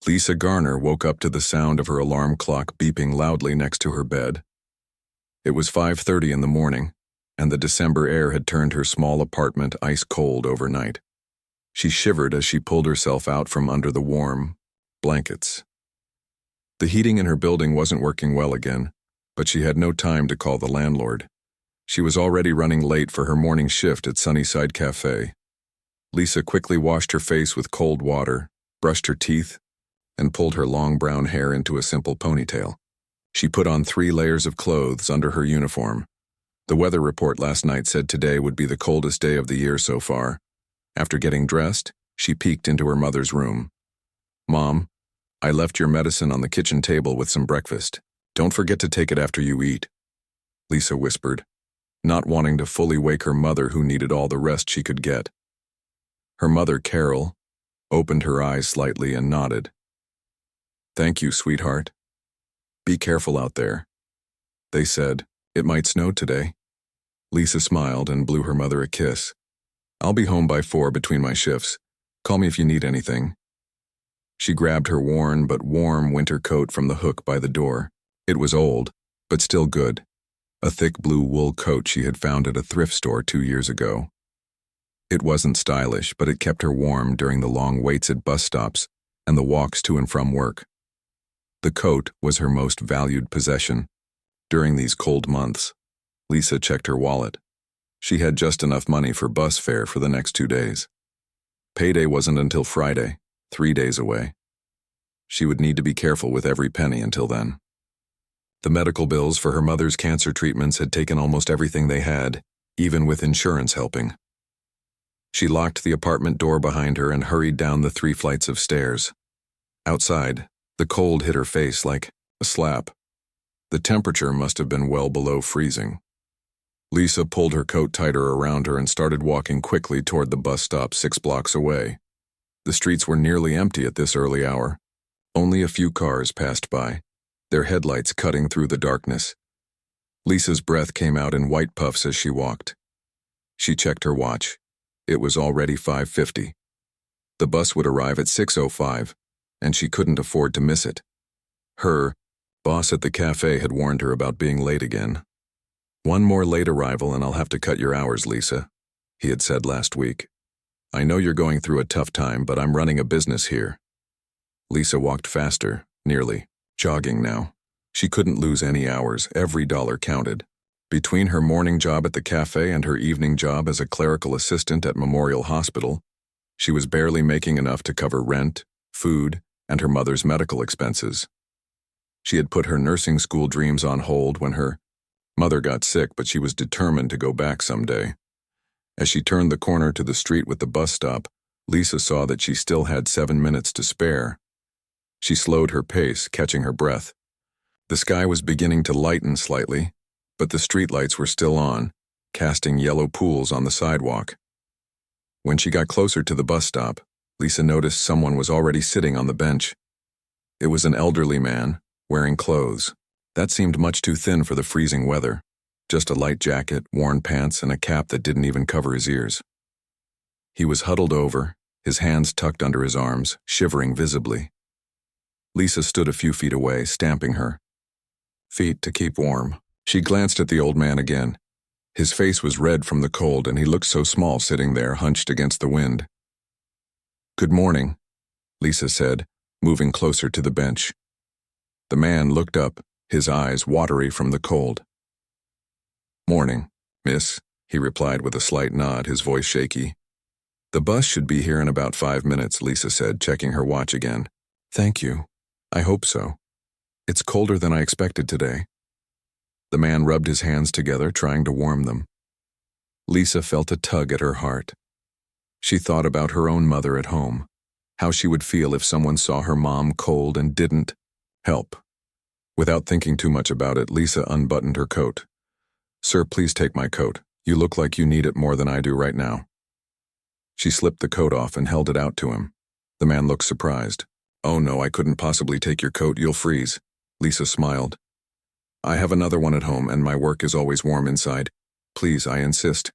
Lisa Garner woke up to the sound of her alarm clock beeping loudly next to her bed. It was 5:30 in the morning, and the December air had turned her small apartment ice cold overnight. She shivered as she pulled herself out from under the warm blankets. The heating in her building wasn't working well again, but she had no time to call the landlord. She was already running late for her morning shift at Sunnyside Cafe. Lisa quickly washed her face with cold water, brushed her teeth, and pulled her long brown hair into a simple ponytail. She put on 3 layers of clothes under her uniform. The weather report last night said today would be the coldest day of the year so far. After getting dressed, she peeked into her mother's room. "Mom, I left your medicine on the kitchen table with some breakfast. Don't forget to take it after you eat," Lisa whispered, not wanting to fully wake her mother who needed all the rest she could get. Her mother, Carol, opened her eyes slightly and nodded. "Thank you, sweetheart. Be careful out there." They said, "It might snow today." Lisa smiled and blew her mother a kiss. "I'll be home by 4 between my shifts. Call me if you need anything." She grabbed her worn but warm winter coat from the hook by the door. It was old, but still good. A thick blue wool coat she had found at a thrift store 2 years ago. It wasn't stylish, but it kept her warm during the long waits at bus stops and the walks to and from work. The coat was her most valued possession. During these cold months, Lisa checked her wallet. She had just enough money for bus fare for the next 2 days. Payday wasn't until Friday, 3 days away. She would need to be careful with every penny until then. The medical bills for her mother's cancer treatments had taken almost everything they had, even with insurance helping. She locked the apartment door behind her and hurried down the 3 flights of stairs. Outside, the cold hit her face like a slap. The temperature must have been well below freezing. Lisa pulled her coat tighter around her and started walking quickly toward the bus stop 6 blocks away. The streets were nearly empty at this early hour. Only a few cars passed by, their headlights cutting through the darkness. Lisa's breath came out in white puffs as she walked. She checked her watch. It was already 5:50. The bus would arrive at 6:05, and she couldn't afford to miss it. Her boss at the cafe had warned her about being late again. "One more late arrival and I'll have to cut your hours, Lisa," he had said last week. "I know you're going through a tough time, but I'm running a business here." Lisa walked faster, nearly jogging now. She couldn't lose any hours, every dollar counted. Between her morning job at the cafe and her evening job as a clerical assistant at Memorial Hospital, she was barely making enough to cover rent, food, and her mother's medical expenses. She had put her nursing school dreams on hold when her mother got sick, but she was determined to go back someday. As she turned the corner to the street with the bus stop, Lisa saw that she still had 7 minutes to spare. She slowed her pace, catching her breath. The sky was beginning to lighten slightly, but the streetlights were still on, casting yellow pools on the sidewalk. When she got closer to the bus stop, Lisa noticed someone was already sitting on the bench. It was an elderly man, wearing clothes. That seemed much too thin for the freezing weather. Just a light jacket, worn pants, and a cap that didn't even cover his ears. He was huddled over, his hands tucked under his arms, shivering visibly. Lisa stood a few feet away, stamping her feet to keep warm. She glanced at the old man again. His face was red from the cold, and he looked so small sitting there, hunched against the wind. "Good morning," Lisa said, moving closer to the bench. The man looked up, his eyes watery from the cold. "Morning, miss," he replied with a slight nod, his voice shaky. "The bus should be here in about 5 minutes," Lisa said, checking her watch again. "Thank you. I hope so. It's colder than I expected today." The man rubbed his hands together, trying to warm them. Lisa felt a tug at her heart. She thought about her own mother at home, how she would feel if someone saw her mom cold and didn't help. Without thinking too much about it, Lisa unbuttoned her coat. "Sir, please take my coat. You look like you need it more than I do right now." She slipped the coat off and held it out to him. The man looked surprised. "Oh no, I couldn't possibly take your coat, you'll freeze." Lisa smiled. "I have another one at home and my work is always warm inside. Please, I insist."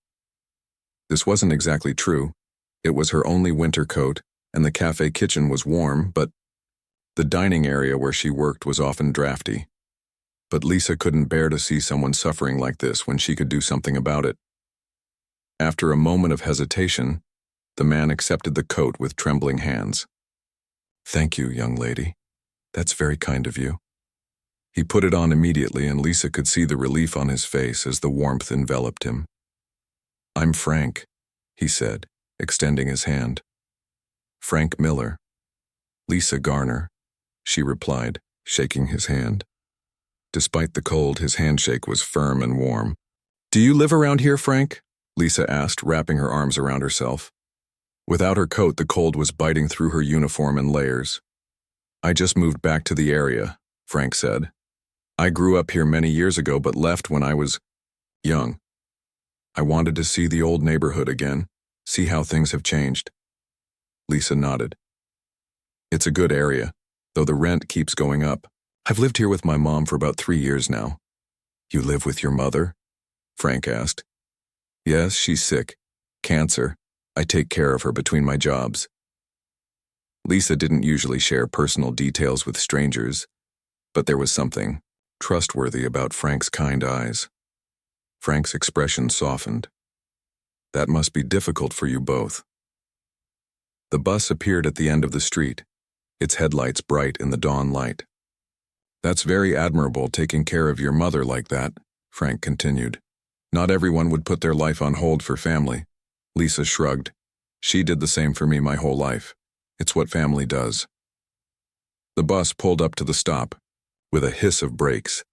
This wasn't exactly true. It was her only winter coat, and the cafe kitchen was warm, but The dining area where she worked was often drafty, but Lisa couldn't bear to see someone suffering like this when she could do something about it. After a moment of hesitation, the man accepted the coat with trembling hands. "Thank you, young lady. That's very kind of you." He put it on immediately, and Lisa could see the relief on his face as the warmth enveloped him. "I'm Frank," he said, extending his hand. "Frank Miller." "Lisa Garner," she replied, shaking his hand. Despite the cold, his handshake was firm and warm. "Do you live around here, Frank?" Lisa asked, wrapping her arms around herself. Without her coat, the cold was biting through her uniform in layers. "I just moved back to the area," Frank said. "I grew up here many years ago but left when I was young. I wanted to see the old neighborhood again, see how things have changed." Lisa nodded. "It's a good area, though the rent keeps going up. I've lived here with my mom for about 3 years now." "You live with your mother?" Frank asked. "Yes, she's sick. Cancer. I take care of her between my jobs." Lisa didn't usually share personal details with strangers, but there was something trustworthy about Frank's kind eyes. Frank's expression softened. "That must be difficult for you both." The bus appeared at the end of the street, its headlights bright in the dawn light. "That's very admirable, taking care of your mother like that," Frank continued. "Not everyone would put their life on hold for family." Lisa shrugged. "She did the same for me my whole life. It's what family does." The bus pulled up to the stop. With a hiss of brakes,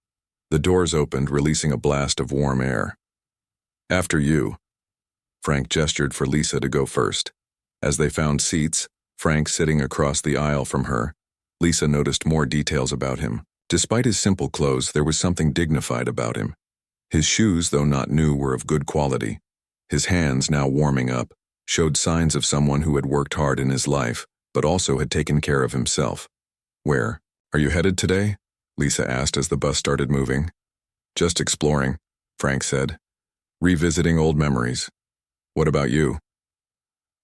the doors opened, releasing a blast of warm air. "After you." Frank gestured for Lisa to go first. As they found seats, Frank sitting across the aisle from her, Lisa noticed more details about him. Despite his simple clothes, there was something dignified about him. His shoes, though not new, were of good quality. His hands, now warming up, showed signs of someone who had worked hard in his life, but also had taken care of himself. "Where are you headed today?" Lisa asked as the bus started moving. "Just exploring," Frank said. "Revisiting old memories. What about you?"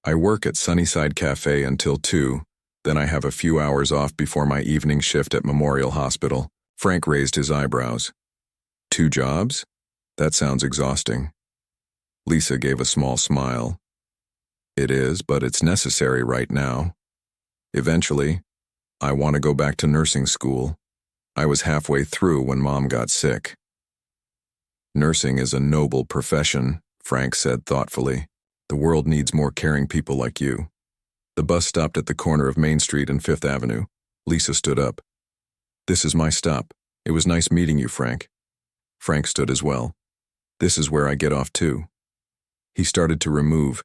"I work at Sunnyside Cafe until 2, then I have a few hours off before my evening shift at Memorial Hospital." Frank raised his eyebrows. "2 jobs? That sounds exhausting." Lisa gave a small smile. "It is, but it's necessary right now. Eventually, I want to go back to nursing school. I was halfway through when Mom got sick." "Nursing is a noble profession," Frank said thoughtfully. "The world needs more caring people like you." The bus stopped at the corner of Main Street and 5th Avenue. Lisa stood up. "This is my stop. It was nice meeting you, Frank." Frank stood as well. "This is where I get off too." He started to remove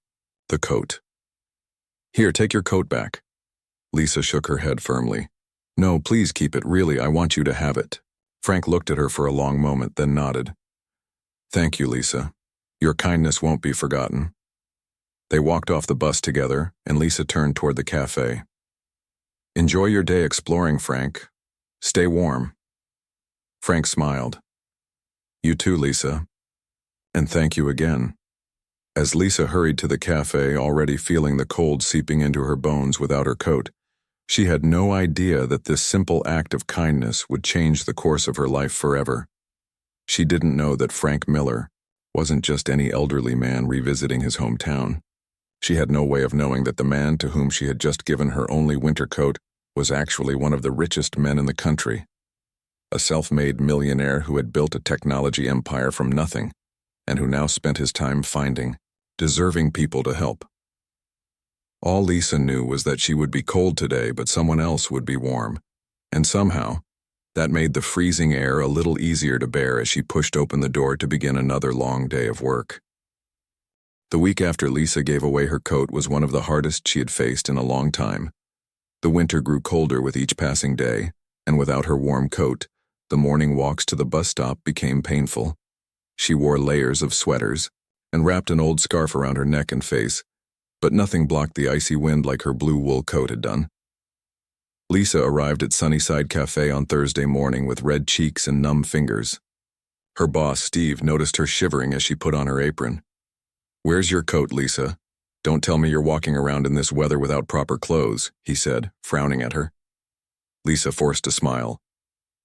the coat. "Here, take your coat back." Lisa shook her head firmly. "No, please keep it, really, I want you to have it." Frank looked at her for a long moment, then nodded. "Thank you, Lisa. Your kindness won't be forgotten." They walked off the bus together, and Lisa turned toward the cafe. "Enjoy your day exploring, Frank. Stay warm." Frank smiled. "You too, Lisa. And thank you again." As Lisa hurried to the cafe, already feeling the cold seeping into her bones without her coat, she had no idea that this simple act of kindness would change the course of her life forever. She didn't know that Frank Miller wasn't just any elderly man revisiting his hometown. She had no way of knowing that the man to whom she had just given her only winter coat was actually one of the richest men in the country. A self-made millionaire who had built a technology empire from nothing, and who now spent his time finding deserving people to help. All Lisa knew was that she would be cold today, but someone else would be warm, and somehow, that made the freezing air a little easier to bear as she pushed open the door to begin another long day of work. The week after Lisa gave away her coat was one of the hardest she had faced in a long time. The winter grew colder with each passing day, and without her warm coat, the morning walks to the bus stop became painful. She wore layers of sweaters and wrapped an old scarf around her neck and face, but nothing blocked the icy wind like her blue wool coat had done. Lisa arrived at Sunnyside Cafe on Thursday morning with red cheeks and numb fingers. Her boss, Steve, noticed her shivering as she put on her apron. "Where's your coat, Lisa? Don't tell me you're walking around in this weather without proper clothes," he said, frowning at her. Lisa forced a smile.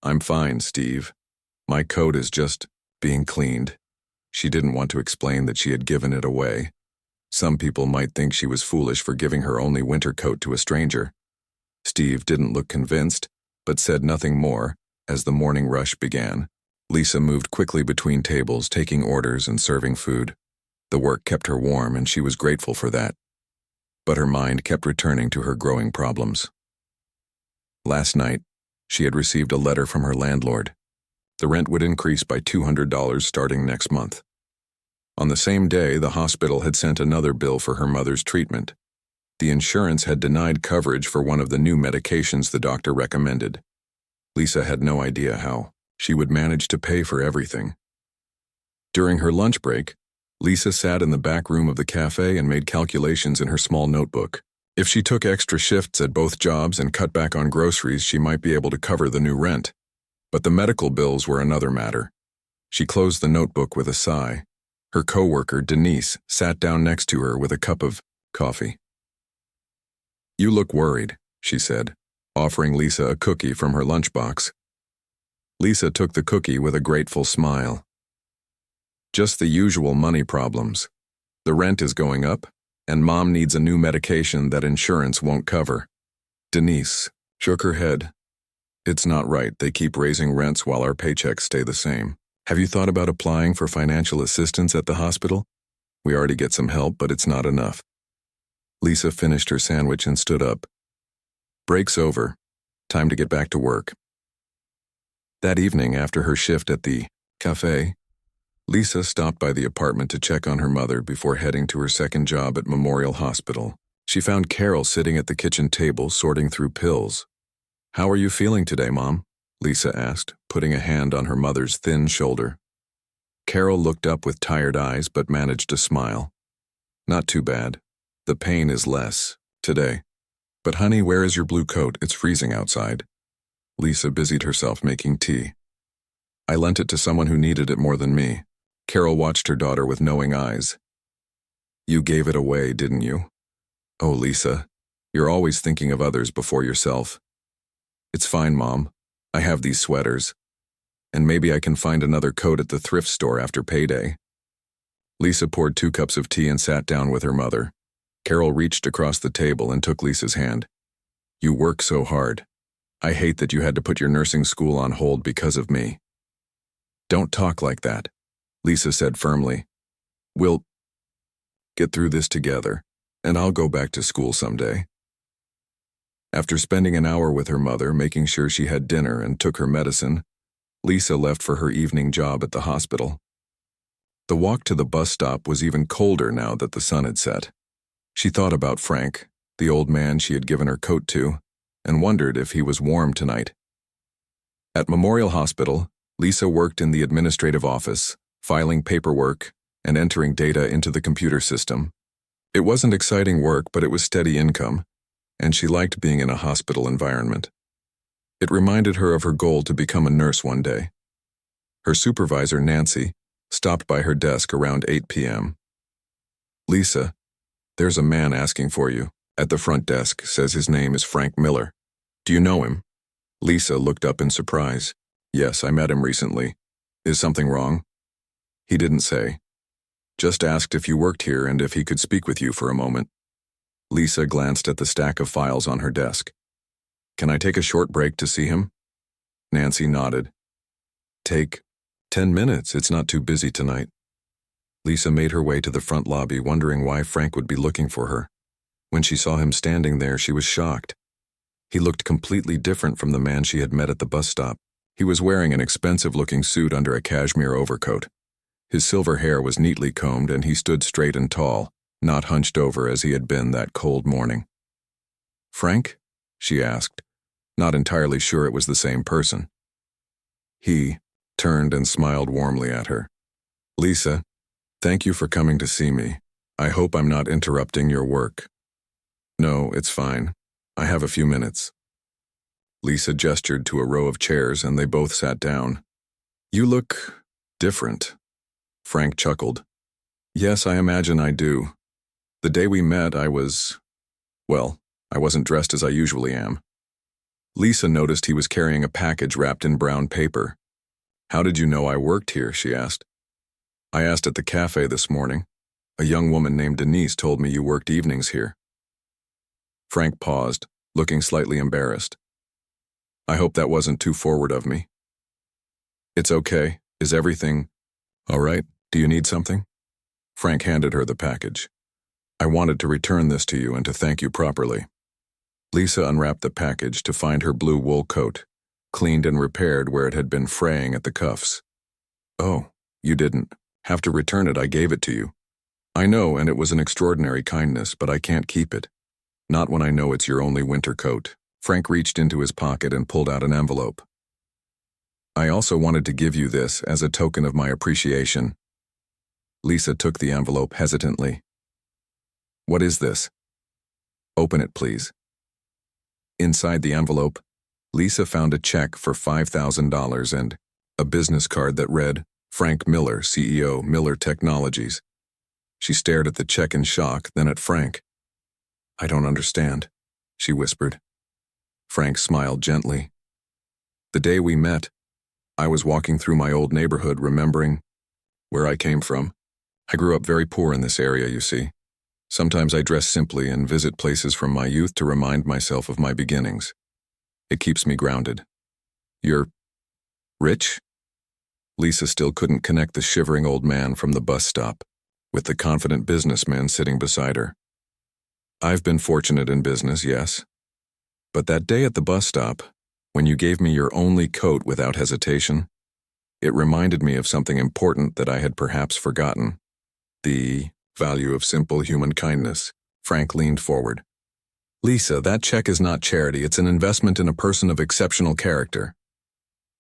I'm fine, Steve. My coat is just being cleaned. She didn't want to explain that she had given it away. Some people might think she was foolish for giving her only winter coat to a stranger. Steve didn't look convinced, but said nothing more as the morning rush began. Lisa moved quickly between tables, taking orders and serving food. The work kept her warm, and she was grateful for that. But her mind kept returning to her growing problems. Last night, she had received a letter from her landlord. The rent would increase by $200 starting next month. On the same day, the hospital had sent another bill for her mother's treatment. The insurance had denied coverage for one of the new medications the doctor recommended. Lisa had no idea how she would manage to pay for everything. During her lunch break, Lisa sat in the back room of the cafe and made calculations in her small notebook. If she took extra shifts at both jobs and cut back on groceries, she might be able to cover the new rent. But the medical bills were another matter. She closed the notebook with a sigh. Her coworker, Denise, sat down next to her with a cup of coffee. You look worried, she said, offering Lisa a cookie from her lunchbox. Lisa took the cookie with a grateful smile. Just the usual money problems. The rent is going up, and Mom needs a new medication that insurance won't cover. Denise shook her head. It's not right. They keep raising rents while our paychecks stay the same. Have you thought about applying for financial assistance at the hospital? We already get some help, but it's not enough. Lisa finished her sandwich and stood up. Break's over. Time to get back to work. That evening, after her shift at the cafe, Lisa stopped by the apartment to check on her mother before heading to her second job at Memorial Hospital. She found Carol sitting at the kitchen table sorting through pills. How are you feeling today, Mom? Lisa asked, putting a hand on her mother's thin shoulder. Carol looked up with tired eyes but managed to smile. Not too bad. The pain is less today. But honey, where is your blue coat? It's freezing outside. Lisa busied herself making tea. I lent it to someone who needed it more than me. Carol watched her daughter with knowing eyes. You gave it away, didn't you? Oh, Lisa, you're always thinking of others before yourself. It's fine, Mom. I have these sweaters. And maybe I can find another coat at the thrift store after payday. Lisa poured 2 cups of tea and sat down with her mother. Carol reached across the table and took Lisa's hand. You work so hard. I hate that you had to put your nursing school on hold because of me. Don't talk like that, Lisa said firmly. We'll get through this together, and I'll go back to school someday. After spending an hour with her mother, making sure she had dinner and took her medicine, Lisa left for her evening job at the hospital. The walk to the bus stop was even colder now that the sun had set. She thought about Frank, the old man she had given her coat to, and wondered if he was warm tonight. At Memorial Hospital, Lisa worked in the administrative office, filing paperwork and entering data into the computer system. It wasn't exciting work, but it was steady income, and she liked being in a hospital environment. It reminded her of her goal to become a nurse one day. Her supervisor, Nancy, stopped by her desk around 8 p.m. Lisa, there's a man asking for you. At the front desk, says his name is Frank Miller. Do you know him? Lisa looked up in surprise. Yes, I met him recently. Is something wrong? He didn't say. Just asked if you worked here and if he could speak with you for a moment. Lisa glanced at the stack of files on her desk. Can I take a short break to see him? Nancy nodded. Take 10 minutes, it's not too busy tonight. Lisa made her way to the front lobby, wondering why Frank would be looking for her. When she saw him standing there, she was shocked. He looked completely different from the man she had met at the bus stop. He was wearing an expensive-looking suit under a cashmere overcoat. His silver hair was neatly combed, and he stood straight and tall, not hunched over as he had been that cold morning. Frank? She asked, not entirely sure it was the same person. He turned and smiled warmly at her. Lisa, thank you for coming to see me. I hope I'm not interrupting your work. No, it's fine. I have a few minutes. Lisa gestured to a row of chairs, and they both sat down. You look different. Frank chuckled. Yes, I imagine I do. The day we met, I wasn't dressed as I usually am. Lisa noticed he was carrying a package wrapped in brown paper. "How did you know I worked here?" she asked. "I asked at the cafe this morning. A young woman named Denise told me you worked evenings here." Frank paused, looking slightly embarrassed. "I hope that wasn't too forward of me." "It's okay. Is everything all right? Do you need something?" Frank handed her the package. "I wanted to return this to you and to thank you properly." Lisa unwrapped the package to find her blue wool coat, cleaned and repaired where it had been fraying at the cuffs. "Oh, you didn't have to return it. I gave it to you." "I know, and it was an extraordinary kindness, but I can't keep it. Not when I know it's your only winter coat." Frank reached into his pocket and pulled out an envelope. "I also wanted to give you this as a token of my appreciation." Lisa took the envelope hesitantly. "What is this?" "Open it, please." Inside the envelope, Lisa found a check for $5,000 and a business card that read, "Frank Miller, CEO, Miller Technologies." She stared at the check in shock, then at Frank. "I don't understand," she whispered. Frank smiled gently. "The day we met, I was walking through my old neighborhood remembering where I came from. I grew up very poor in this area, you see. Sometimes I dress simply and visit places from my youth to remind myself of my beginnings. It keeps me grounded." "You're rich?" Lisa still couldn't connect the shivering old man from the bus stop with the confident businessman sitting beside her. "I've been fortunate in business, yes. But that day at the bus stop, when you gave me your only coat without hesitation, it reminded me of something important that I had perhaps forgotten. The value of simple human kindness." Frank leaned forward. "Lisa, that check is not charity. It's an investment in a person of exceptional character."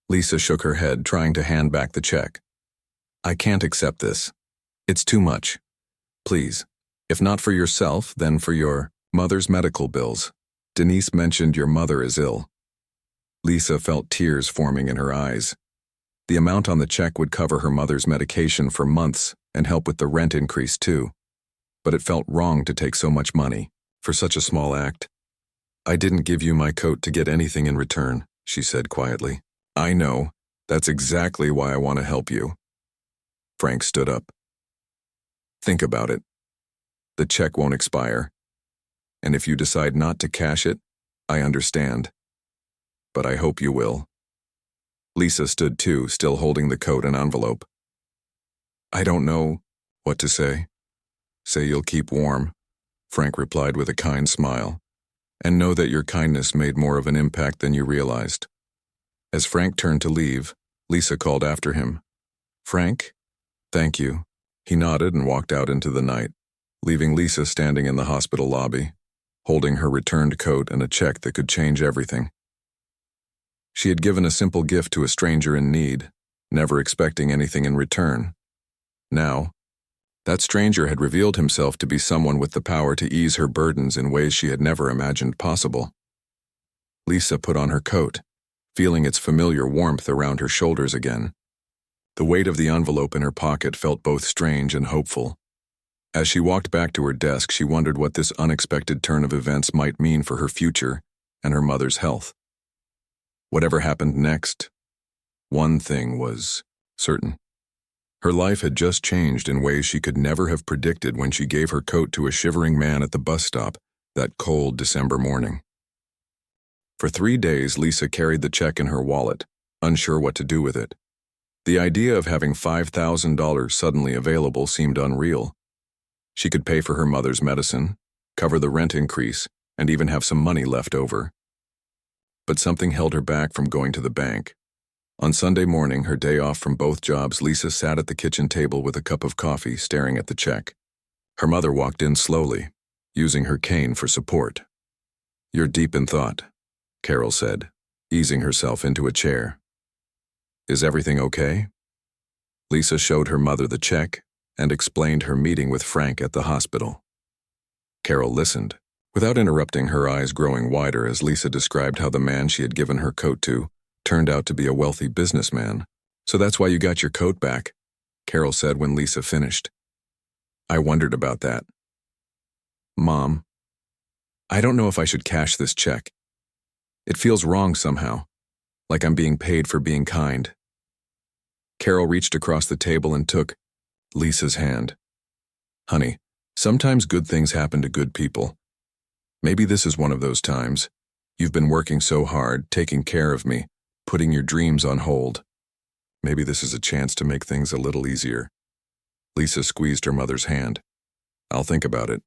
Lisa shook her head, trying to hand back the check. "I can't accept this. It's too much. Please, if not for yourself, then for your mother's medical bills. Denise mentioned your mother is ill." Lisa felt tears forming in her eyes. The amount on the check would cover her mother's medication for months and help with the rent increase too. But it felt wrong to take so much money for such a small act. "I didn't give you my coat to get anything in return," she said quietly. "I know. That's exactly why I want to help you." Frank stood up. "Think about it. The check won't expire. And if you decide not to cash it, I understand. But I hope you will." Lisa stood too, still holding the coat and envelope. "I don't know what to say." "Say you'll keep warm," Frank replied with a kind smile, "and know that your kindness made more of an impact than you realized." As Frank turned to leave, Lisa called after him, "Frank? Thank you." He nodded and walked out into the night, leaving Lisa standing in the hospital lobby, holding her returned coat and a check that could change everything. She had given a simple gift to a stranger in need, never expecting anything in return. Now, that stranger had revealed himself to be someone with the power to ease her burdens in ways she had never imagined possible. Lisa put on her coat, feeling its familiar warmth around her shoulders again. The weight of the envelope in her pocket felt both strange and hopeful. As she walked back to her desk, she wondered what this unexpected turn of events might mean for her future and her mother's health. Whatever happened next, one thing was certain. Her life had just changed in ways she could never have predicted when she gave her coat to a shivering man at the bus stop that cold December morning. For 3 days, Lisa carried the check in her wallet, unsure what to do with it. The idea of having $5,000 suddenly available seemed unreal. She could pay for her mother's medicine, cover the rent increase, and even have some money left over. But something held her back from going to the bank. On Sunday morning, her day off from both jobs, Lisa sat at the kitchen table with a cup of coffee, staring at the check. Her mother walked in slowly, using her cane for support. "You're deep in thought," Carol said, easing herself into a chair. "Is everything okay?" Lisa showed her mother the check and explained her meeting with Frank at the hospital. Carol listened, without interrupting, her eyes growing wider as Lisa described how the man she had given her coat to turned out to be a wealthy businessman. "So that's why you got your coat back," Carol said when Lisa finished. "I wondered about that." "Mom, I don't know if I should cash this check." It feels wrong somehow, like I'm being paid for being kind. Carol reached across the table and took Lisa's hand. Honey, sometimes good things happen to good people. Maybe this is one of those times. You've been working so hard, taking care of me, putting your dreams on hold. Maybe this is a chance to make things a little easier. Lisa squeezed her mother's hand. I'll think about it.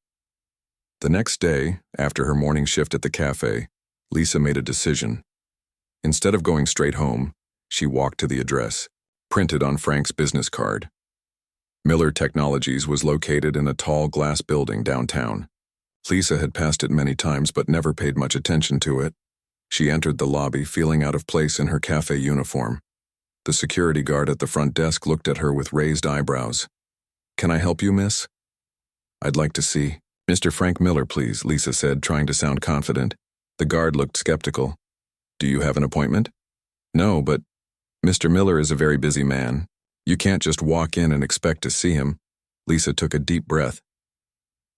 The next day, after her morning shift at the cafe, Lisa made a decision. Instead of going straight home, she walked to the address, printed on Frank's business card. Miller Technologies was located in a tall glass building downtown. Lisa had passed it many times but never paid much attention to it. She entered the lobby, feeling out of place in her cafe uniform. The security guard at the front desk looked at her with raised eyebrows. Can I help you, miss? I'd like to see Mr. Frank Miller, please, Lisa said, trying to sound confident. The guard looked skeptical. Do you have an appointment? No, but Mr. Miller is a very busy man. You can't just walk in and expect to see him. Lisa took a deep breath.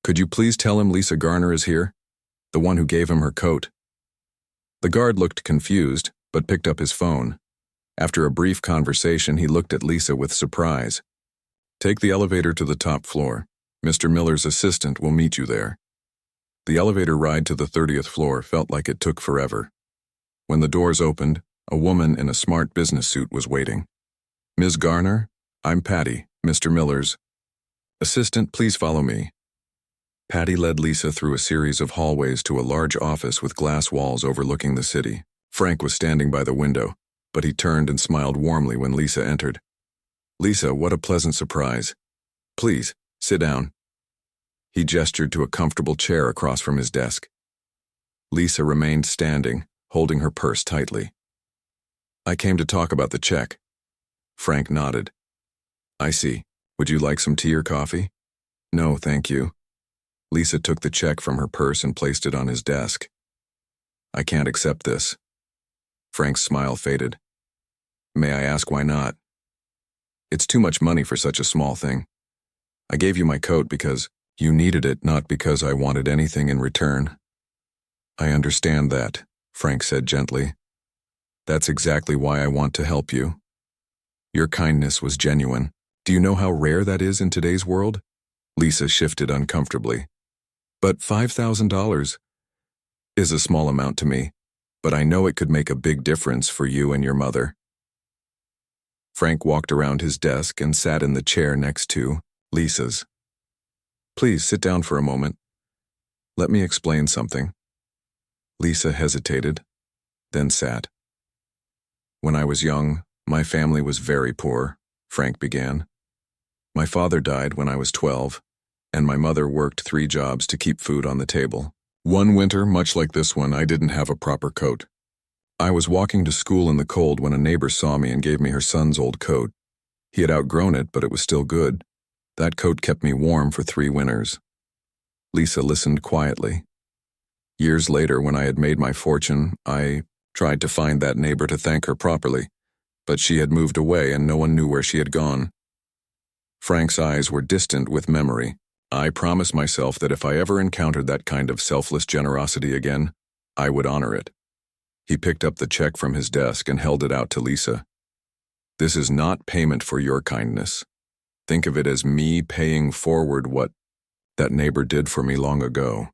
Could you please tell him Lisa Garner is here? The one who gave him her coat. The guard looked confused, but picked up his phone. After a brief conversation, he looked at Lisa with surprise. Take the elevator to the top floor. Mr. Miller's assistant will meet you there. The elevator ride to the 30th floor felt like it took forever. When the doors opened, a woman in a smart business suit was waiting. Ms. Garner, I'm Patty, Mr. Miller's assistant. Please follow me. Patty led Lisa through a series of hallways to a large office with glass walls overlooking the city. Frank was standing by the window, but he turned and smiled warmly when Lisa entered. Lisa, what a pleasant surprise. Please, sit down. He gestured to a comfortable chair across from his desk. Lisa remained standing, holding her purse tightly. I came to talk about the check. Frank nodded. I see. Would you like some tea or coffee? No, thank you. Lisa took the check from her purse and placed it on his desk. I can't accept this. Frank's smile faded. May I ask why not? It's too much money for such a small thing. I gave you my coat because you needed it, not because I wanted anything in return. I understand that, Frank said gently. That's exactly why I want to help you. Your kindness was genuine. Do you know how rare that is in today's world? Lisa shifted uncomfortably. But $5,000 is a small amount to me, but I know it could make a big difference for you and your mother. Frank walked around his desk and sat in the chair next to Lisa's. Please sit down for a moment. Let me explain something. Lisa hesitated, then sat. When I was young, my family was very poor, Frank began. My father died when I was 12, and my mother worked 3 jobs to keep food on the table. One winter, much like this one, I didn't have a proper coat. I was walking to school in the cold when a neighbor saw me and gave me her son's old coat. He had outgrown it, but it was still good. That coat kept me warm for 3 winters. Lisa listened quietly. Years later, when I had made my fortune, I tried to find that neighbor to thank her properly, but she had moved away and no one knew where she had gone. Frank's eyes were distant with memory. I promised myself that if I ever encountered that kind of selfless generosity again, I would honor it. He picked up the check from his desk and held it out to Lisa. This is not payment for your kindness. Think of it as me paying forward what that neighbor did for me long ago.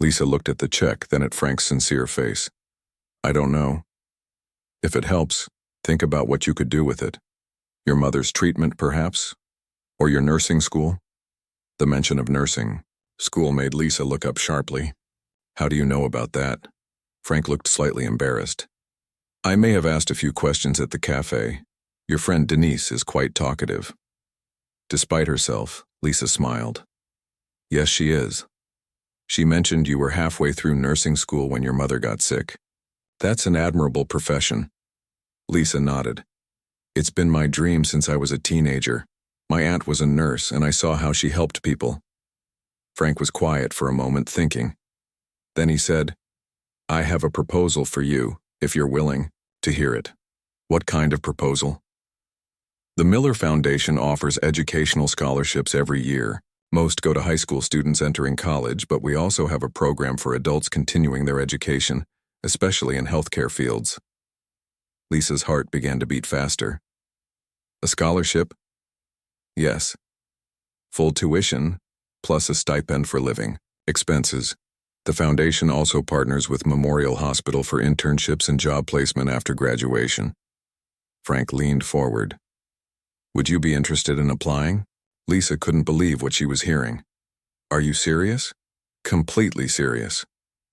Lisa looked at the check, then at Frank's sincere face. I don't know. If it helps, think about what you could do with it. Your mother's treatment, perhaps? Or your nursing school? The mention of nursing school made Lisa look up sharply. How do you know about that? Frank looked slightly embarrassed. I may have asked a few questions at the cafe. Your friend Denise is quite talkative. Despite herself, Lisa smiled. Yes, she is. She mentioned you were halfway through nursing school when your mother got sick. That's an admirable profession. Lisa nodded. It's been my dream since I was a teenager. My aunt was a nurse, and I saw how she helped people. Frank was quiet for a moment, thinking. Then he said, I have a proposal for you, if you're willing to hear it. What kind of proposal? The Miller Foundation offers educational scholarships every year. Most go to high school students entering college, but we also have a program for adults continuing their education, especially in healthcare fields. Lisa's heart began to beat faster. A scholarship? Yes. Full tuition, plus a stipend for living expenses. The foundation also partners with Memorial Hospital for internships and job placement after graduation. Frank leaned forward. Would you be interested in applying? Lisa couldn't believe what she was hearing. Are you serious? Completely serious.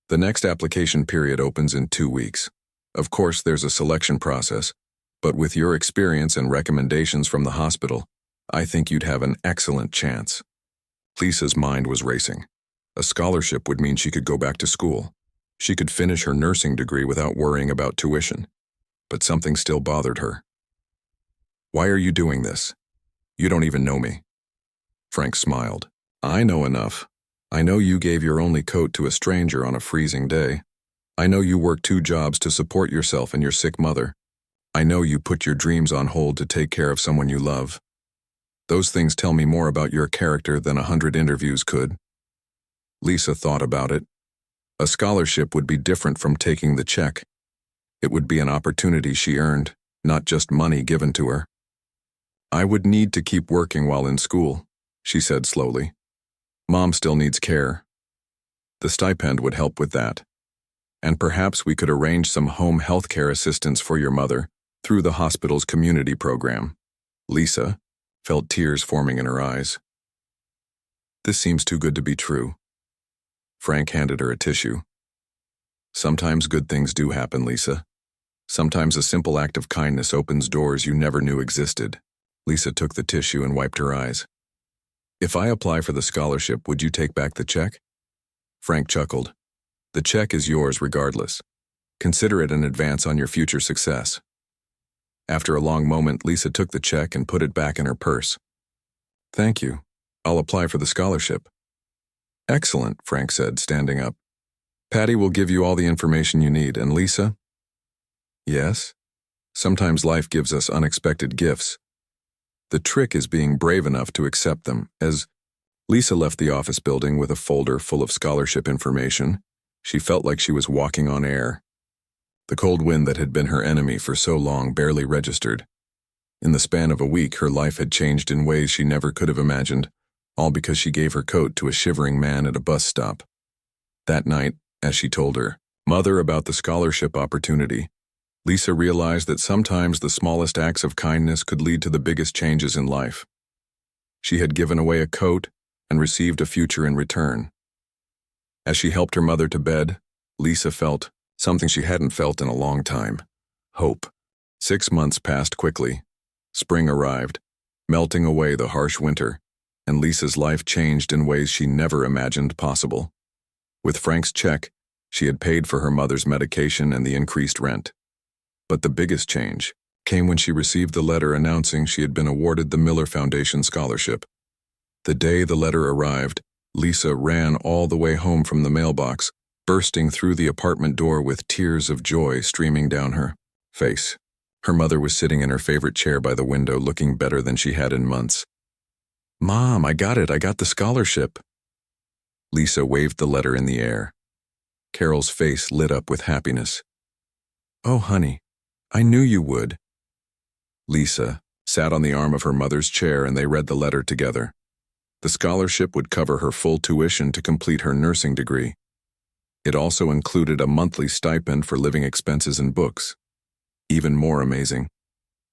The next application period opens in 2 weeks. Of course, there's a selection process, but with your experience and recommendations from the hospital, I think you'd have an excellent chance. Lisa's mind was racing. A scholarship would mean she could go back to school. She could finish her nursing degree without worrying about tuition. But something still bothered her. Why are you doing this? You don't even know me. Frank smiled. I know enough. I know you gave your only coat to a stranger on a freezing day. I know you worked 2 jobs to support yourself and your sick mother. I know you put your dreams on hold to take care of someone you love. Those things tell me more about your character than 100 interviews could. Lisa thought about it. A scholarship would be different from taking the check. It would be an opportunity she earned, not just money given to her. I would need to keep working while in school, she said slowly. Mom still needs care. The stipend would help with that. And perhaps we could arrange some home health care assistance for your mother through the hospital's community program. Lisa felt tears forming in her eyes. This seems too good to be true. Frank handed her a tissue. Sometimes good things do happen, Lisa. Sometimes a simple act of kindness opens doors you never knew existed. Lisa took the tissue and wiped her eyes. If I apply for the scholarship, would you take back the check? Frank chuckled. The check is yours regardless. Consider it an advance on your future success. After a long moment, Lisa took the check and put it back in her purse. Thank you. I'll apply for the scholarship. Excellent, Frank said, standing up. Patty will give you all the information you need, and Lisa? Yes? Sometimes life gives us unexpected gifts. The trick is being brave enough to accept them. As Lisa left the office building with a folder full of scholarship information, she felt like she was walking on air. The cold wind that had been her enemy for so long barely registered. In the span of a week, her life had changed in ways she never could have imagined, all because she gave her coat to a shivering man at a bus stop. That night, as she told her mother about the scholarship opportunity, Lisa realized that sometimes the smallest acts of kindness could lead to the biggest changes in life. She had given away a coat and received a future in return. As she helped her mother to bed, Lisa felt something she hadn't felt in a long time: hope. 6 months passed quickly. Spring arrived, melting away the harsh winter, and Lisa's life changed in ways she never imagined possible. With Frank's check, she had paid for her mother's medication and the increased rent. But the biggest change came when she received the letter announcing she had been awarded the Miller Foundation scholarship. The day the letter arrived, Lisa ran all the way home from the mailbox, bursting through the apartment door with tears of joy streaming down her face. Her mother was sitting in her favorite chair by the window, looking better than she had in months. Mom, I got it. I got the scholarship. Lisa waved the letter in the air. Carol's face lit up with happiness. Oh, honey, I knew you would. Lisa sat on the arm of her mother's chair and they read the letter together. The scholarship would cover her full tuition to complete her nursing degree. It also included a monthly stipend for living expenses and books. Even more amazing,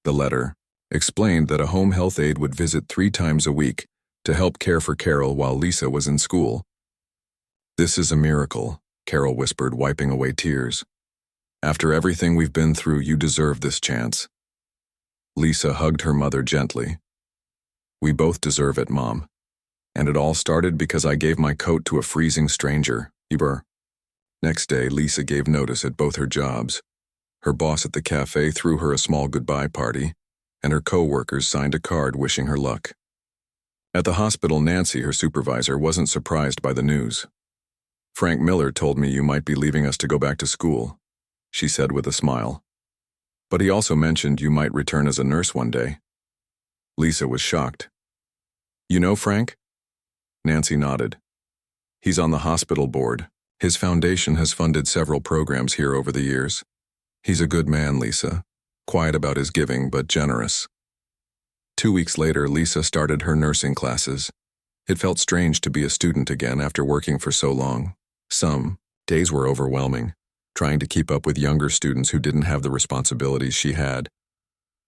the letter explained that a home health aide would visit 3 times a week to help care for Carol while Lisa was in school. This is a miracle, Carol whispered, wiping away tears. After everything we've been through, you deserve this chance. Lisa hugged her mother gently. We both deserve it, Mom. And it all started because I gave my coat to a freezing stranger. Next day, Lisa gave notice at both her jobs. Her boss at the cafe threw her a small goodbye party, and her co-workers signed a card wishing her luck. At the hospital, Nancy, her supervisor, wasn't surprised by the news. Frank Miller told me you might be leaving us to go back to school, she said with a smile. But he also mentioned you might return as a nurse one day. Lisa was shocked. You know Frank? Nancy nodded. He's on the hospital board, His foundation has funded several programs here over the years. He's a good man, Lisa. Quiet about his giving, but generous. 2 weeks later, Lisa started her nursing classes. It felt strange to be a student again after working for so long. Some days were overwhelming, trying to keep up with younger students who didn't have the responsibilities she had.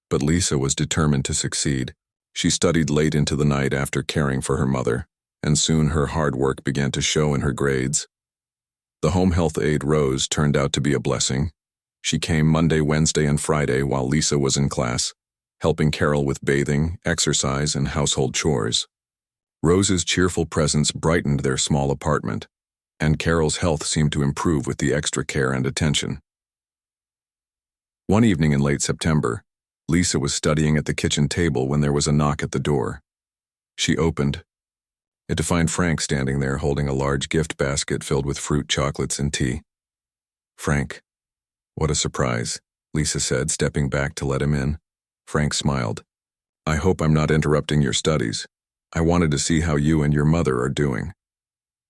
But Lisa was determined to succeed. She studied late into the night after caring for her mother, and soon her hard work began to show in her grades. The home health aide Rose turned out to be a blessing. She came Monday, Wednesday, and Friday while Lisa was in class, helping Carol with bathing, exercise, and household chores. Rose's cheerful presence brightened their small apartment, and Carol's health seemed to improve with the extra care and attention. One evening in late September, Lisa was studying at the kitchen table when there was a knock at the door. She opened, and to find Frank standing there holding a large gift basket filled with fruit, chocolates, and tea. "Frank, what a surprise," Lisa said, stepping back to let him in. Frank smiled. "I hope I'm not interrupting your studies. I wanted to see how you and your mother are doing."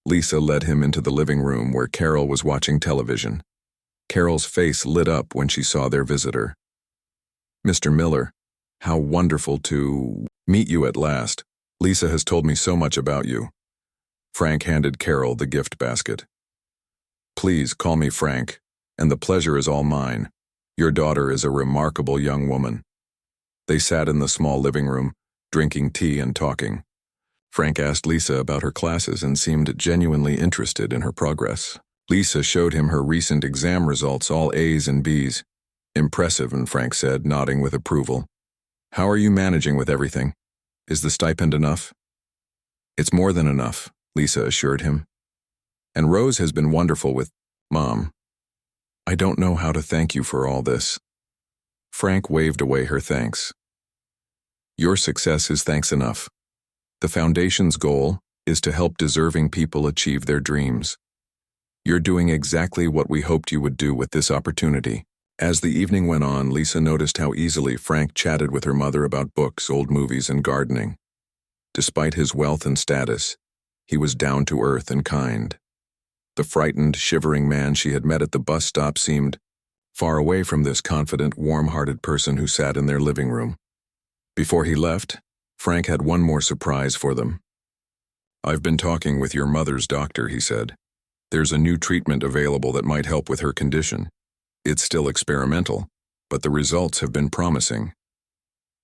Lisa led him into the living room where Carol was watching television. Carol's face lit up when she saw their visitor. "Mr. Miller, how wonderful to meet you at last. Lisa has told me so much about you." Frank handed Carol the gift basket. "Please call me Frank, and the pleasure is all mine. Your daughter is a remarkable young woman." They sat in the small living room, drinking tea and talking. Frank asked Lisa about her classes and seemed genuinely interested in her progress. Lisa showed him her recent exam results, all A's and B's. "Impressive," and Frank said, nodding with approval. "How are you managing with everything? Is the stipend enough?" "It's more than enough," Lisa assured him. "And Rose has been wonderful with Mom. I don't know how to thank you for all this." Frank waved away her thanks. "Your success is thanks enough. The Foundation's goal is to help deserving people achieve their dreams. You're doing exactly what we hoped you would do with this opportunity." As the evening went on, Lisa noticed how easily Frank chatted with her mother about books, old movies, and gardening. Despite his wealth and status, he was down to earth and kind. The frightened, shivering man she had met at the bus stop seemed far away from this confident, warm-hearted person who sat in their living room. Before he left, Frank had one more surprise for them. "I've been talking with your mother's doctor," he said. "There's a new treatment available that might help with her condition. It's still experimental, but the results have been promising."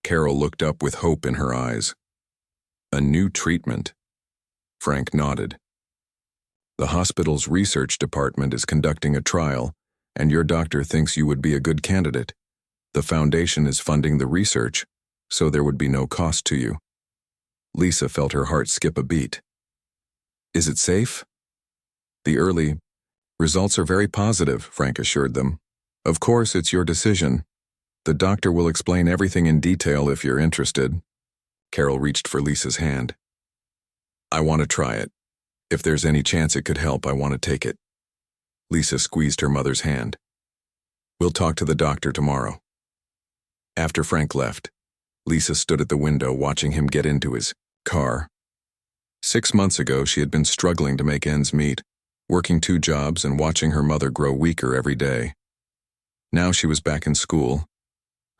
Carol looked up with hope in her eyes. "A new treatment?" Frank nodded. "The hospital's research department is conducting a trial, and your doctor thinks you would be a good candidate. The Foundation is funding the research, so there would be no cost to you." Lisa felt her heart skip a beat. "Is it safe?" "The early results are very positive," Frank assured them. "Of course, it's your decision. The doctor will explain everything in detail if you're interested." Carol reached for Lisa's hand. "I want to try it. If there's any chance it could help, I want to take it." Lisa squeezed her mother's hand. "We'll talk to the doctor tomorrow." After Frank left, Lisa stood at the window watching him get into his car. 6 months ago, she had been struggling to make ends meet, working 2 jobs and watching her mother grow weaker every day. Now she was back in school.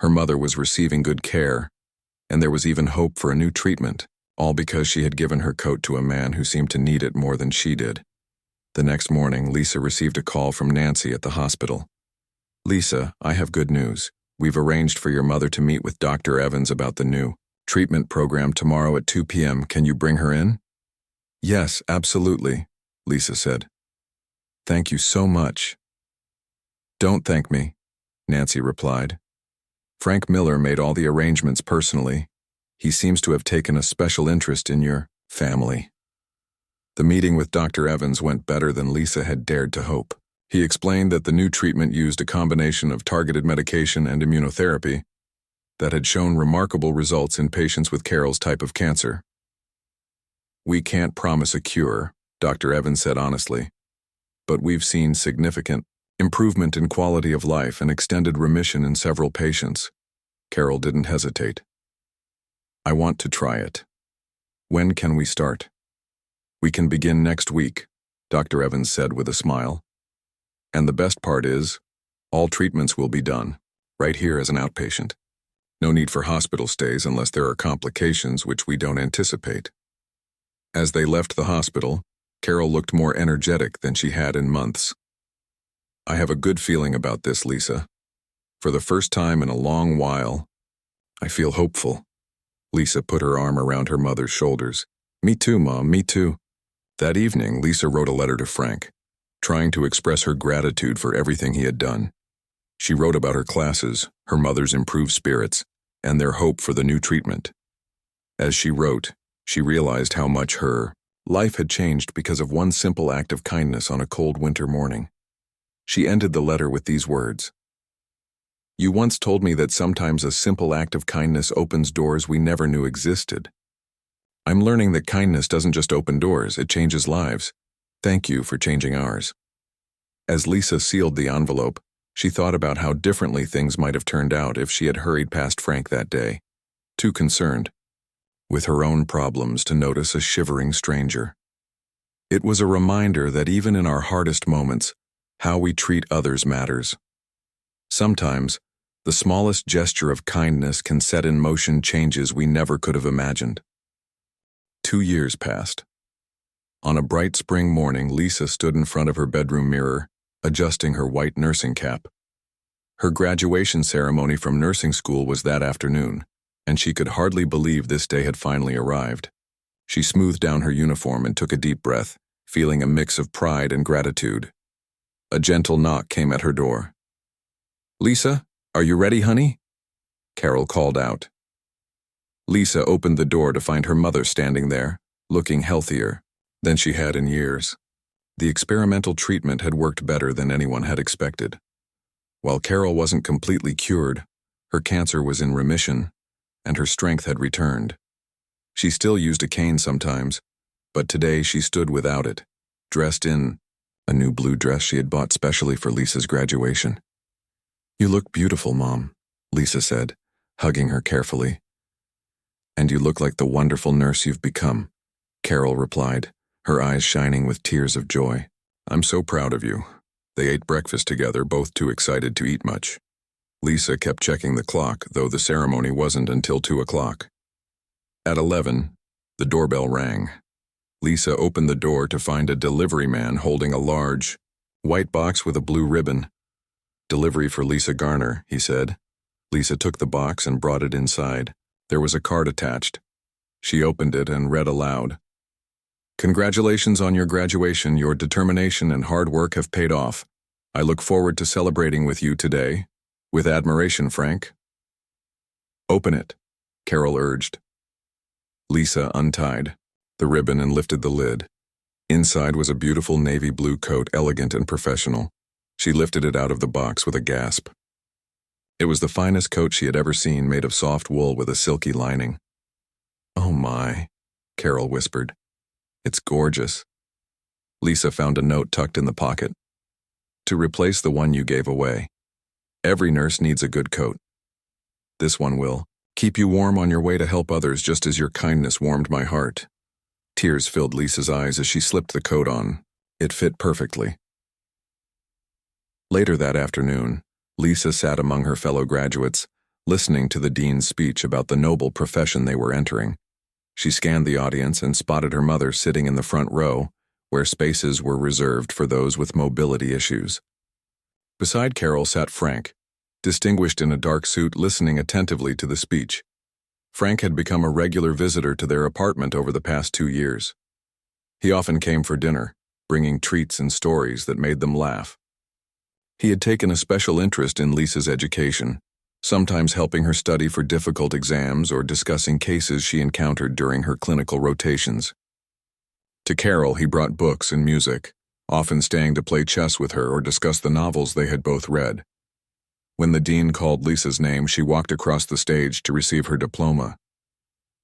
Her mother was receiving good care, and there was even hope for a new treatment, all because she had given her coat to a man who seemed to need it more than she did. The next morning, Lisa received a call from Nancy at the hospital. "Lisa, I have good news. We've arranged for your mother to meet with Dr. Evans about the new treatment program tomorrow at 2 p.m. Can you bring her in?" "Yes, absolutely," Lisa said. "Thank you so much." "Don't thank me," Nancy replied. "Frank Miller made all the arrangements personally. He seems to have taken a special interest in your family." The meeting with Dr. Evans went better than Lisa had dared to hope. He explained that the new treatment used a combination of targeted medication and immunotherapy that had shown remarkable results in patients with Carol's type of cancer. "We can't promise a cure," Dr. Evans said honestly, "but we've seen significant improvement in quality of life and extended remission in several patients." Carol didn't hesitate. "I want to try it. When can we start?" "We can begin next week. Dr. Evans said with a smile. And the best part is, all treatments will be done, right here as an outpatient. No need for hospital stays unless there are complications which we don't anticipate. As they left the hospital, Carol looked more energetic than she had in months. I have a good feeling about this, Lisa. For the first time in a long while, I feel hopeful. Lisa put her arm around her mother's shoulders. Me too, Mom, me too. That evening, Lisa wrote a letter to Frank, trying to express her gratitude for everything he had done. She wrote about her classes, her mother's improved spirits, and their hope for the new treatment. As she wrote, she realized how much her life had changed because of one simple act of kindness on a cold winter morning. She ended the letter with these words. You once told me that sometimes a simple act of kindness opens doors we never knew existed. I'm learning that kindness doesn't just open doors, it changes lives. Thank you for changing ours. As Lisa sealed the envelope, she thought about how differently things might have turned out if she had hurried past Frank that day, too concerned with her own problems to notice a shivering stranger. It was a reminder that even in our hardest moments, how we treat others matters. Sometimes, the smallest gesture of kindness can set in motion changes we never could have imagined. 2 years passed. On a bright spring morning, Lisa stood in front of her bedroom mirror, adjusting her white nursing cap. Her graduation ceremony from nursing school was that afternoon, and she could hardly believe this day had finally arrived. She smoothed down her uniform and took a deep breath, feeling a mix of pride and gratitude. A gentle knock came at her door. Lisa, are you ready, honey? Carol called out. Lisa opened the door to find her mother standing there, looking healthier than she had in years. The experimental treatment had worked better than anyone had expected. While Carol wasn't completely cured, her cancer was in remission, and her strength had returned. She still used a cane sometimes, but today she stood without it, dressed in a new blue dress she had bought specially for Lisa's graduation. You look beautiful, Mom, Lisa said, hugging her carefully. And you look like the wonderful nurse you've become, Carol replied, her eyes shining with tears of joy. I'm so proud of you. They ate breakfast together, both too excited to eat much. Lisa kept checking the clock, though the ceremony wasn't until 2 o'clock. At 11, the doorbell rang. Lisa opened the door to find a delivery man holding a large, white box with a blue ribbon. Delivery for Lisa Garner, he said. Lisa took the box and brought it inside. There was a card attached. She opened it and read aloud. Congratulations on your graduation. Your determination and hard work have paid off. I look forward to celebrating with you today. With admiration, Frank. Open it, Carol urged. Lisa untied the ribbon and lifted the lid. Inside was a beautiful navy blue coat, elegant and professional. She lifted it out of the box with a gasp. It was the finest coat she had ever seen, made of soft wool with a silky lining. Oh my, Carol whispered. It's gorgeous. Lisa found a note tucked in the pocket. To replace the one you gave away. Every nurse needs a good coat. This one will keep you warm on your way to help others, just as your kindness warmed my heart. Tears filled Lisa's eyes as she slipped the coat on. It fit perfectly. Later that afternoon, Lisa sat among her fellow graduates, listening to the dean's speech about the noble profession they were entering. She scanned the audience and spotted her mother sitting in the front row, where spaces were reserved for those with mobility issues. Beside Carol sat Frank, distinguished in a dark suit, listening attentively to the speech. Frank had become a regular visitor to their apartment over the past 2 years. He often came for dinner, bringing treats and stories that made them laugh. He had taken a special interest in Lisa's education, sometimes helping her study for difficult exams or discussing cases she encountered during her clinical rotations. To Carol, he brought books and music, often staying to play chess with her or discuss the novels they had both read. When the dean called Lisa's name, she walked across the stage to receive her diploma.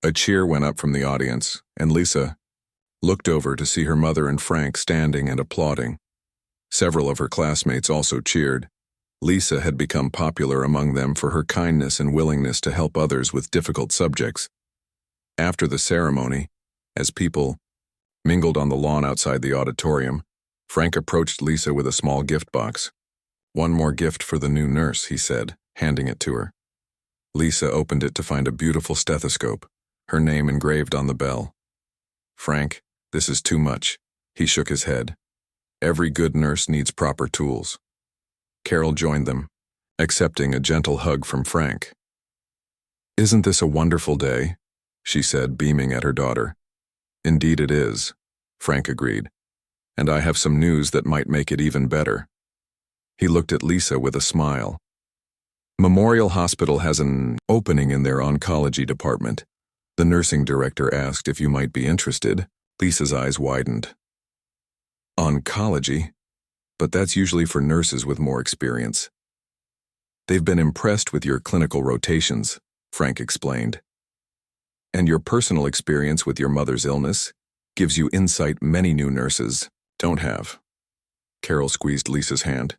A cheer went up from the audience, and Lisa looked over to see her mother and Frank standing and applauding. Several of her classmates also cheered. Lisa had become popular among them for her kindness and willingness to help others with difficult subjects. After the ceremony, as people mingled on the lawn outside the auditorium, Frank approached Lisa with a small gift box. "One more gift for the new nurse," he said, handing it to her. Lisa opened it to find a beautiful stethoscope, her name engraved on the bell. "Frank, this is too much." He shook his head. "Every good nurse needs proper tools." Carol joined them, accepting a gentle hug from Frank. "Isn't this a wonderful day?" she said, beaming at her daughter. "Indeed it is," Frank agreed. "And I have some news that might make it even better." He looked at Lisa with a smile. "Memorial Hospital has an opening in their oncology department. The nursing director asked if you might be interested." Lisa's eyes widened. "Oncology? But that's usually for nurses with more experience." "They've been impressed with your clinical rotations," Frank explained. "And your personal experience with your mother's illness gives you insight many new nurses don't have." Carol squeezed Lisa's hand.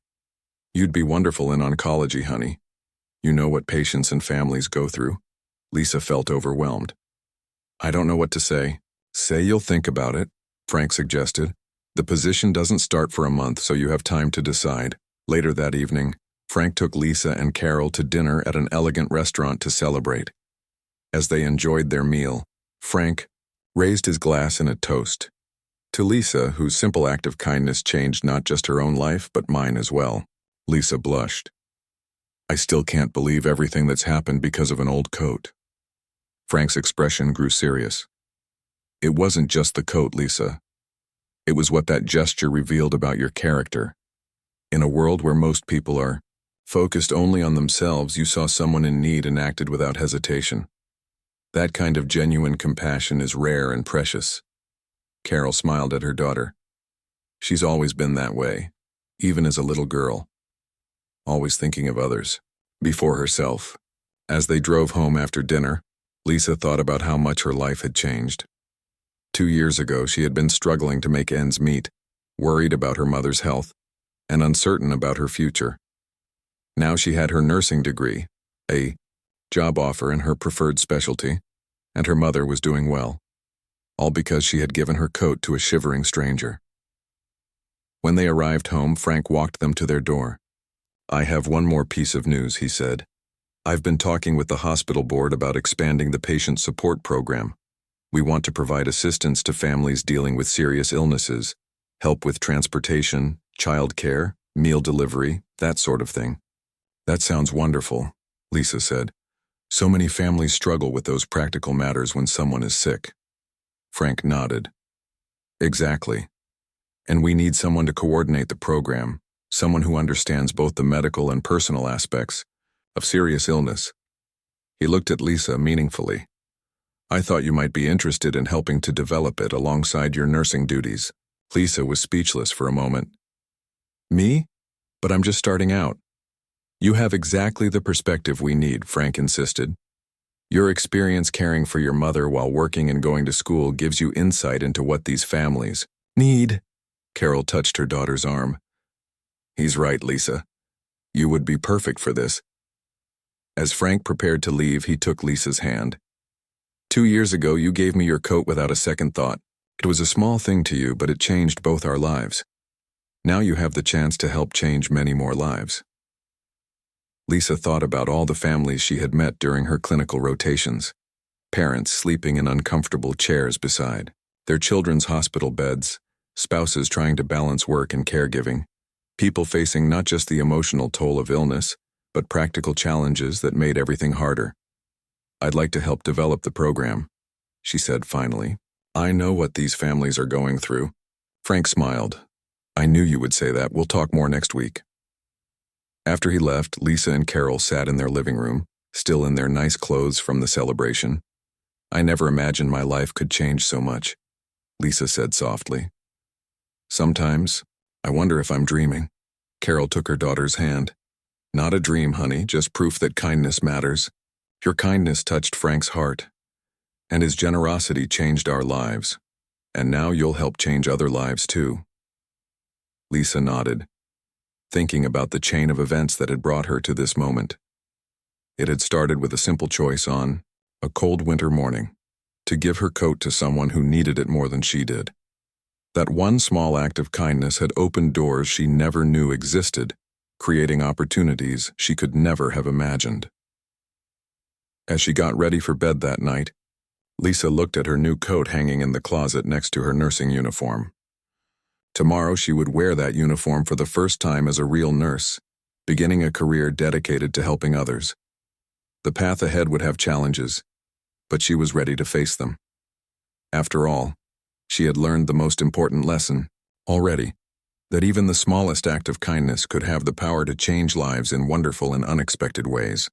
"You'd be wonderful in oncology, honey. You know what patients and families go through." Lisa felt overwhelmed. "I don't know what to say." "Say you'll think about it," Frank suggested. "The position doesn't start for a month, so you have time to decide." Later that evening, Frank took Lisa and Carol to dinner at an elegant restaurant to celebrate. As they enjoyed their meal, Frank raised his glass in a toast to Lisa, whose simple act of kindness changed not just her own life, but mine as well. Lisa blushed. "I still can't believe everything that's happened because of an old coat." Frank's expression grew serious. "It wasn't just the coat, Lisa. It was what that gesture revealed about your character. In a world where most people are focused only on themselves, you saw someone in need and acted without hesitation. That kind of genuine compassion is rare and precious." Carol smiled at her daughter. "She's always been that way, even as a little girl. Always thinking of others, before herself." As they drove home after dinner, Lisa thought about how much her life had changed. 2 years ago, she had been struggling to make ends meet, worried about her mother's health, and uncertain about her future. Now she had her nursing degree, a job offer in her preferred specialty, and her mother was doing well, all because she had given her coat to a shivering stranger. When they arrived home, Frank walked them to their door. "I have one more piece of news," he said. "I've been talking with the hospital board about expanding the patient support program. We want to provide assistance to families dealing with serious illnesses, help with transportation, child care, meal delivery, that sort of thing." "That sounds wonderful," Lisa said. "So many families struggle with those practical matters when someone is sick." Frank nodded. "Exactly. And we need someone to coordinate the program, someone who understands both the medical and personal aspects of serious illness." He looked at Lisa meaningfully. "I thought you might be interested in helping to develop it alongside your nursing duties." Lisa was speechless for a moment. "Me? But I'm just starting out." "You have exactly the perspective we need," Frank insisted. "Your experience caring for your mother while working and going to school gives you insight into what these families need." Carol touched her daughter's arm. "He's right, Lisa. You would be perfect for this." As Frank prepared to leave, he took Lisa's hand. 2 years ago, you gave me your coat without a second thought. It was a small thing to you, but it changed both our lives. Now you have the chance to help change many more lives." Lisa thought about all the families she had met during her clinical rotations. Parents sleeping in uncomfortable chairs beside their children's hospital beds, spouses trying to balance work and caregiving, people facing not just the emotional toll of illness, but practical challenges that made everything harder. "I'd like to help develop the program," she said finally. "I know what these families are going through." Frank smiled. "I knew you would say that. We'll talk more next week." After he left, Lisa and Carol sat in their living room, still in their nice clothes from the celebration. "I never imagined my life could change so much," Lisa said softly. "Sometimes, I wonder if I'm dreaming." Carol took her daughter's hand. "Not a dream, honey, just proof that kindness matters. Your kindness touched Frank's heart, and his generosity changed our lives. And now you'll help change other lives too." Lisa nodded, thinking about the chain of events that had brought her to this moment. It had started with a simple choice on a cold winter morning to give her coat to someone who needed it more than she did. That one small act of kindness had opened doors she never knew existed, creating opportunities she could never have imagined. As she got ready for bed that night, Lisa looked at her new coat hanging in the closet next to her nursing uniform. Tomorrow she would wear that uniform for the first time as a real nurse, beginning a career dedicated to helping others. The path ahead would have challenges, but she was ready to face them. After all, she had learned the most important lesson already, that even the smallest act of kindness could have the power to change lives in wonderful and unexpected ways.